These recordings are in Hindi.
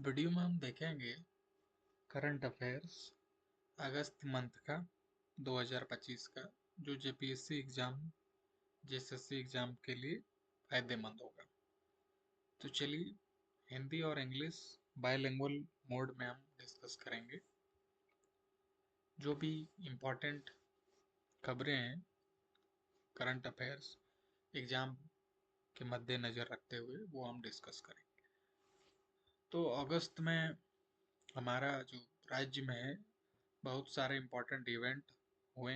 वीडियो में हम देखेंगे करंट अफेयर्स अगस्त मंथ का 2025 का, जो जेपीएससी एग्जाम जेएसएससी एग्जाम के लिए फायदेमंद होगा। तो चलिए, हिंदी और इंग्लिश बायलिंगुअल मोड में हम डिस्कस करेंगे। जो भी इम्पोर्टेंट खबरें हैं करंट अफेयर्स एग्जाम के मद्देनज़र रखते हुए वो हम डिस्कस करेंगे। तो अगस्त में हमारा जो राज्य में है बहुत सारे इम्पोर्टेंट इवेंट हुए,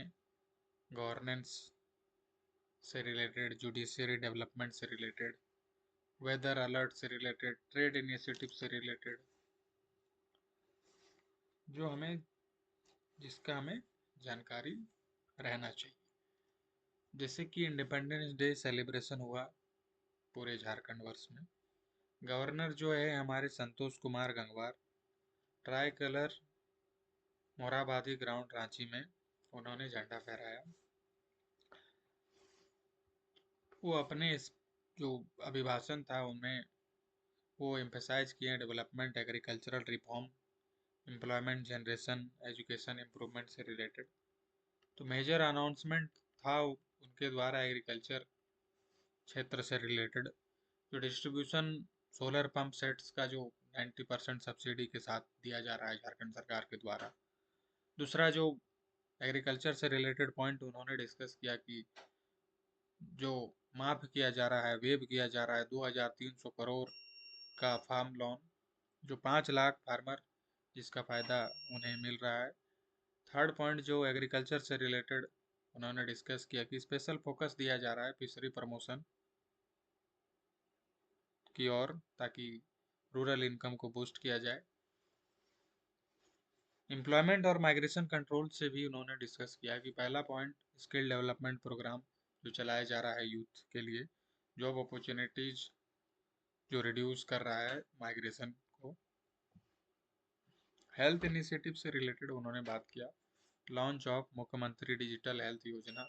गवर्नेंस से रिलेटेड, जुडिशियरी डेवलपमेंट से रिलेटेड, वेदर अलर्ट से रिलेटेड, ट्रेड इनिशिएटिव से रिलेटेड, जो जिसका हमें जानकारी रहना चाहिए। जैसे कि इंडिपेंडेंस डे सेलिब्रेशन हुआ पूरे झारखंड वर्ष में। गवर्नर जो है हमारे Santosh Kumar Gangwar, tricolour Morabadi ground Ranchi में उन्होंने झंडा फहराया। वो अपने जो अभिभाषण था उनमें वो एम्फेसाइज किए development, agricultural reform, employment generation, education improvement से रिलेटेड। तो मेजर अनाउंसमेंट था उनके द्वारा एग्रीकल्चर क्षेत्र से रिलेटेड, जो डिस्ट्रीब्यूशन सोलर पंप सेट्स का जो 90% सब्सिडी के साथ दिया जा रहा है झारखंड सरकार के द्वारा। दूसरा जो एग्रीकल्चर से रिलेटेड पॉइंट उन्होंने डिस्कस किया कि जो माफ किया जा रहा है, वेव किया जा रहा है 2300 करोड़ का फार्म लोन, जो 5 लाख फार्मर जिसका फ़ायदा उन्हें मिल रहा है। थर्ड पॉइंट जो एग्रीकल्चर से रिलेटेड उन्होंने डिस्कस किया कि स्पेशल फोकस दिया जा रहा है फिशरी प्रमोशन की ओर, ताकि रूरल इनकम को बूस्ट किया जाए। एम्प्लॉयमेंट और माइग्रेशन कंट्रोल से भी उन्होंने डिस्कस किया कि पहला पॉइंट स्किल डेवलपमेंट प्रोग्राम जो चलाया जा रहा है यूथ के लिए, जॉब अपॉर्चुनिटीज जो रिड्यूस कर रहा है माइग्रेशन को। हेल्थ इनिशिएटिव से रिलेटेड उन्होंने बात किया, लॉन्च ऑफ मुख्यमंत्री डिजिटल हेल्थ योजना,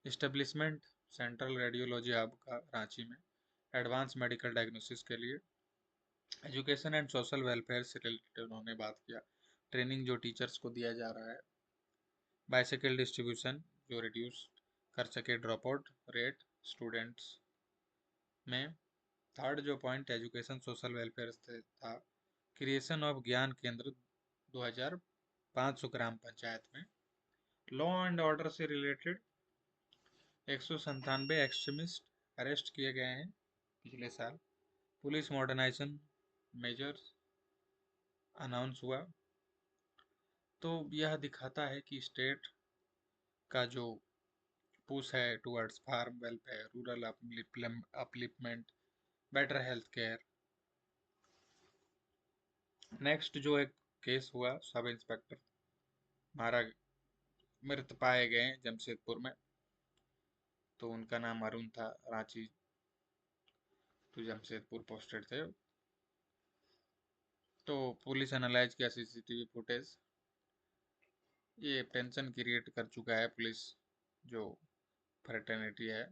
इस्टेब्लिशमेंट सेंट्रल रेडियोलॉजी हब का रांची में एडवांस मेडिकल डायग्नोसिस के लिए, एजुकेशन एंड सोशल वेलफेयर से रिलेटेड उन्होंने बात किया, ट्रेनिंग जो टीचर्स को दिया जा रहा है, बाइसाइकिल डिस्ट्रीब्यूशन जो रिड्यूस कर सके ड्रॉप आउट रेट स्टूडेंट्स में। थर्ड जो पॉइंट एजुकेशन सोशल वेलफेयर से था, क्रिएशन ऑफ ज्ञान केंद्र 2500 ग्राम पंचायत में। लॉ एंड ऑर्डर से रिलेटेड 197 एक्सट्रीमिस्ट अरेस्ट किए गए हैं पिछले साल। पुलिस मॉडर्नाइजेशन मेजर्स अनाउंस हुआ। तो यह दिखाता है कि स्टेट का जो पुश है towards farm welfare, rural upliftment, better health care. Next जो एक केस हुआ, सब इंस्पेक्टर मारा मृत पाए गए जमशेदपुर में, तो उनका नाम अरुण था, रांची टू जमशेदपुर पोस्टेड थे। तो पुलिस एनालाइज किया सीसीटीवी फुटेज, ये टेंशन क्रिएट कर चुका है पुलिस जो फ्रेटर्निटी है।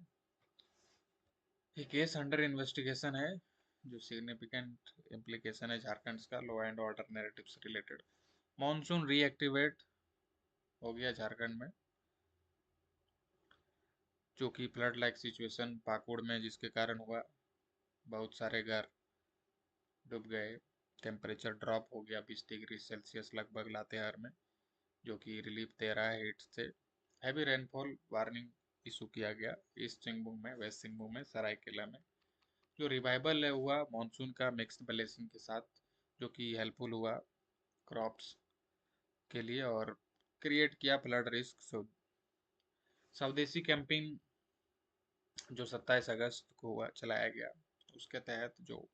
ये केस अंडर इन्वेस्टिगेशन है, जो सिग्निफिकेंट इम्प्लीकेशन है झारखंड का लॉ एंड ऑर्डर नैरेटिव से रिलेटेड। मॉनसून रीएक्टिवेट हो गया झारखंड में, जो कि फ्लड लाइक सिचुएशन पाकुड़ में जिसके कारण हुआ, बहुत सारे घर डूब गए। टेम्परेचर ड्रॉप हो गया 20 डिग्री सेल्सियस लगभग लातेहार में, जो कि रिलीफ दे रहा है हीट से। हैवी रेनफॉल वार्निंग इशू किया गया ईस्ट सिंहभूम में, वेस्ट सिंहभूम में, सरायकेला में। जो रिवाइवल है हुआ मॉनसून का मिक्स्ड ब्लेसिंग के साथ, जो कि हेल्पफुल हुआ क्रॉप्स के लिए और क्रिएट किया फ्लड रिस्क। स्वदेशी कैंपिंग जो 27 अगस्त को हुआ चलाया गया, उसके तहत जो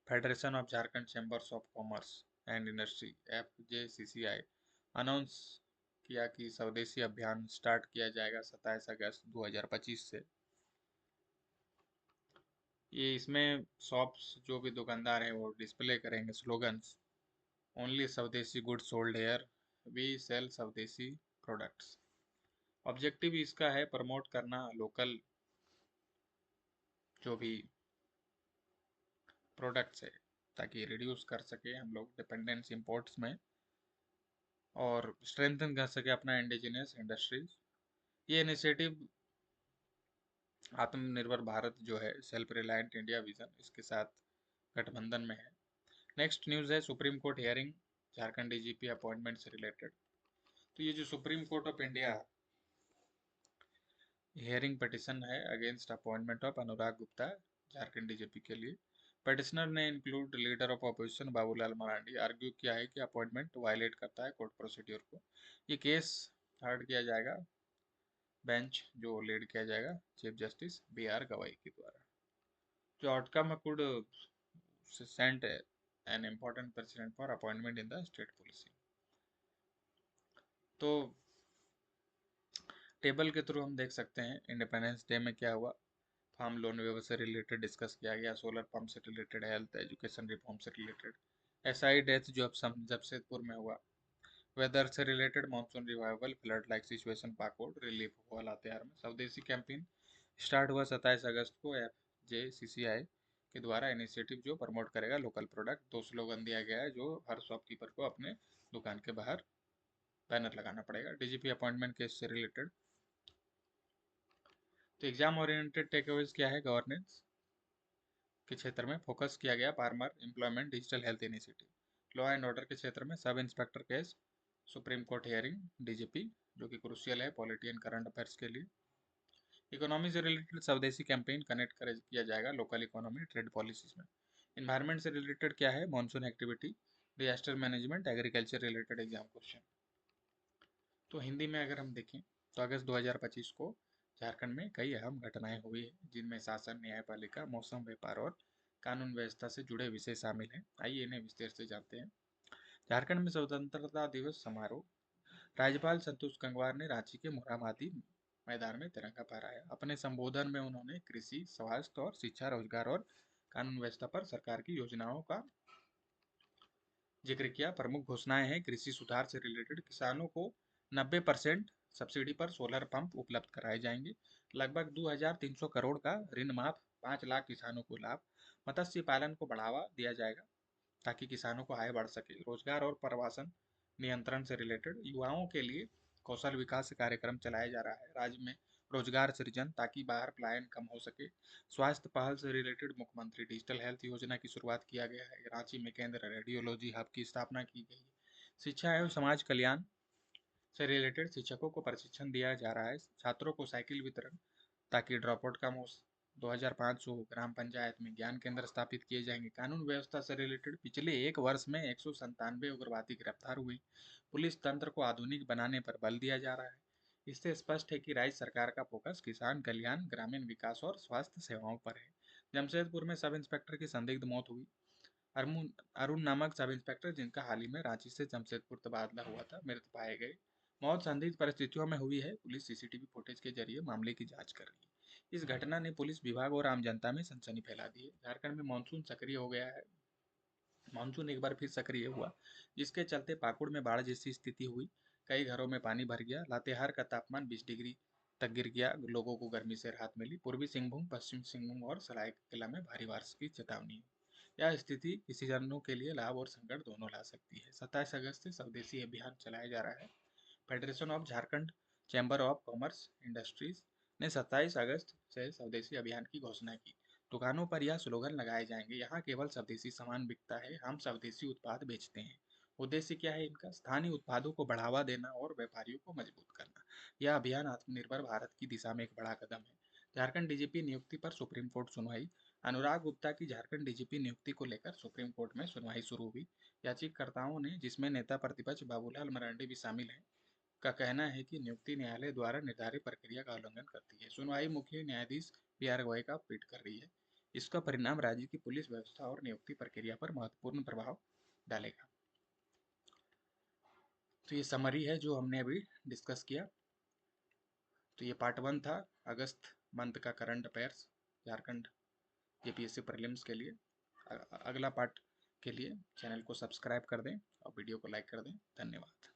federation of Jharkhand chambers of commerce and industry FJCCI announce किया कि स्वदेशी अभियान स्टार्ट किया जाएगा 27 अगस्त 2025 से। ये इसमें शॉप्स जो भी दुकानदार हैं वो डिस्प्ले करेंगे slogans, only swadeshi goods sold here, we sell swadeshi products. Objective इसका है प्रमोट करना लोकल जो भी प्रोडक्ट्स है ताकि रिड्यूस कर सके हम लोग डिपेंडेंस इंपोर्ट्स में और स्ट्रेंथन कर सके अपना इंडिजिनियस इंडस्ट्रीज। ये इनिशिएटिव आत्मनिर्भर भारत जो है, सेल्फ रिलायंट इंडिया विजन, इसके साथ गठबंधन में है। नेक्स्ट न्यूज़ है supreme court hearing Jharkhand DGP appointment से रिलेटेड। तो ये जो supreme court of India hearing petition है against appointment of Anurag Gupta Jharkhand DGP के लिए, पिटिशनर ने include leader of opposition Babulal Marandi argue किया है कि अपॉइंटमेंट वायलेट करता है कोर्ट प्रोसीड्योर को। ये केस हर्ड किया जाएगा बेंच जो लीड किया जाएगा चीफ जस्टिस BR गवाई के द्वारा। जो outcome could set an important precedent for appointment in the state policy. तो टेबल के थ्रू हम देख सकते हैं इंडिपेंडेंस डे में क्या हुआ। फार्म लोन वेवर से रिलेटेड डिस्कस किया गया, सोलर पंप से रिलेटेड, हेल्थ एजुकेशन रिफॉर्म से रिलेटेड, SI डेथ जो अब जमशेदपुर में हुआ, वेदर से related monsoon revival, flood like situation Pakur, relief हुआ लातेहार में। स्वदेशी कैंपेन स्टार्ट हुआ 27 अगस्त को FJCCI के द्वारा, इनिशिएटिव जो प्रमोट करेगा लोकल प्रोडक्ट। 2 स्लोगन दिया गया है जो हर शॉपकीपर को अपने दुकान के बाहर बैनर लगाना पड़ेगा। डीजीपी अपॉइंटमेंट केस से रिलेटेड तो एग्जाम ओरिएंटेड टेकअवेज क्या है, गवर्नेंस के क्षेत्र में फोकस किया गया, farmer employment digital health initiative. Law and order के क्षेत्र में sub inspector case supreme court hearing DGP जो कि क्रूशियल है पॉलिटी एंड करंट अफेयर्स के लिए। इकोनॉमी से रिलेटेड स्वदेशी कैंपेन कनेक्ट किया जाएगा लोकल इकोनॉमी ट्रेड पॉलिसीज में। इन्वायरमेंट से रिलेटेड क्या है, monsoon activity, disaster management, agriculture related exam question. तो हिंदी में अगर हम देखें तो अगस्त 2025 को झारखंड में कई अहम घटनाएं हुई हैं जिनमें शासन, न्यायपालिका, मौसम, व्यापार और कानून व्यवस्था से जुड़े विषय शामिल हैं। आइए इन्हें विस्तार से जानते हैं। झारखंड में स्वतंत्रता दिवस समारोह, राज्यपाल संतोष गंगवार ने रांची के मोरहाबादी मैदान में तिरंगा फहराया। अपने संबोधन में उन्होंने कृषि, स्वास्थ्य और शिक्षा, रोजगार और कानून व्यवस्था पर सरकार की योजनाओं का जिक्र किया। प्रमुख घोषणाएं हैं कृषि सुधार से रिलेटेड, किसानों को 90% सब्सिडी पर सोलर पंप उपलब्ध कराए जाएंगे। लगभग 2300 करोड़ का ऋण माफ, 5 लाख किसानों को लाभ। मत्स्य पालन को बढ़ावा दिया जाएगा ताकि किसानों को आय बढ़ सके। रोजगार और प्रवासन नियंत्रण से रिलेटेड, युवाओं के लिए कौशल विकास कार्यक्रम चलाया जा रहा है। राज्य में रोजगार सृजन ताकि बाहर पलायन कम हो सके। स्वास्थ्य पहल से रिलेटेड मुख्यमंत्री डिजिटल हेल्थ योजना की शुरुआत किया गया है। रांची में केंद्र रेडियोलॉजी हब की स्थापना की गई है। शिक्षा एवं समाज कल्याण से रिलेटेड शिक्षकों को प्रशिक्षण दिया जा रहा है। छात्रों को साइकिल वितरण ताकि ड्रॉप आउट कम हो। 2500 ग्राम पंचायत में ज्ञान केंद्र स्थापित किए जाएंगे। कानून व्यवस्था से रिलेटेड पिछले 1 वर्ष में 197 उग्रवादी गिरफ्तार हुए। पुलिस तंत्र को आधुनिक बनाने पर बल दिया जा रहा है। इससे स्पष्ट है कि राज्य सरकार का फोकस किसान कल्याण, ग्रामीण विकास और स्वास्थ्य सेवाओं पर है। जमशेदपुर में सब इंस्पेक्टर की संदिग्ध मौत हुई। अरुण अरुण नामक सब इंस्पेक्टर जिनका हाल ही में रांची से जमशेदपुर तबादला हुआ था, मृत पाए गए। मौत संदिग्ध परिस्थितियों में हुई है। पुलिस CCTV फुटेज के जरिए मामले की जांच कर रही है। इस घटना ने पुलिस विभाग और आम जनता में सनसनी फैला दी है। झारखंड में मानसून सक्रिय हो गया है। मानसून एक बार फिर सक्रिय हुआ जिसके चलते पाकुड़ में बाढ़ जैसी स्थिति हुई। कई घरों में पानी भर गया। लातेहार का तापमान 20 डिग्री तक गिर गया। लोगों को गर्मी से राहत मिली। पूर्वी सिंहभूम, पश्चिम सिंहभूम और सरायकेला में भारी बारिश की चेतावनी है। यह स्थिति किसानों के लिए लाभ और संकट दोनों ला सकती है। 27 अगस्त से स्वदेशी अभियान चलाया जा रहा है। Federation of Jharkhand chamber of commerce industries ने 27 अगस्त से स्वदेशी अभियान की घोषणा की। दुकानों पर यह स्लोगन लगाए जाएंगे, यहाँ केवल स्वदेशी सामान बिकता है, हम स्वदेशी उत्पाद बेचते हैं। उद्देश्य क्या है इनका, स्थानीय उत्पादों को बढ़ावा देना और व्यापारियों को मजबूत करना। यह अभियान आत्मनिर्भर भारत की दिशा में एक बड़ा कदम है। झारखंड डीजीपी नियुक्ति पर सुप्रीम कोर्ट सुनवाई। अनुराग गुप्ता की झारखंड डीजीपी नियुक्ति को लेकर सुप्रीम कोर्ट में सुनवाई शुरू हुई। याचिकाकर्ताओं ने, जिसमें नेता प्रतिपक्ष बाबूलाल मरांडी भी शामिल हैं, का कहना है कि नियुक्ति न्यायालय द्वारा निर्धारित प्रक्रिया का उल्लंघन करती है। सुनवाई मुख्य न्यायाधीश BR गवाई का पीठ कर रही है। इसका परिणाम राज्य की पुलिस व्यवस्था और नियुक्ति प्रक्रिया पर महत्वपूर्ण प्रभाव डालेगा। तो ये समरी है जो हमने अभी डिस्कस किया। तो ये पार्ट 1 था अगस्त मंथ का current affairs Jharkhand JPSC prelims के लिए। अगला पार्ट के लिए चैनल को सब्सक्राइब कर दें और वीडियो को लाइक कर दें। धन्यवाद।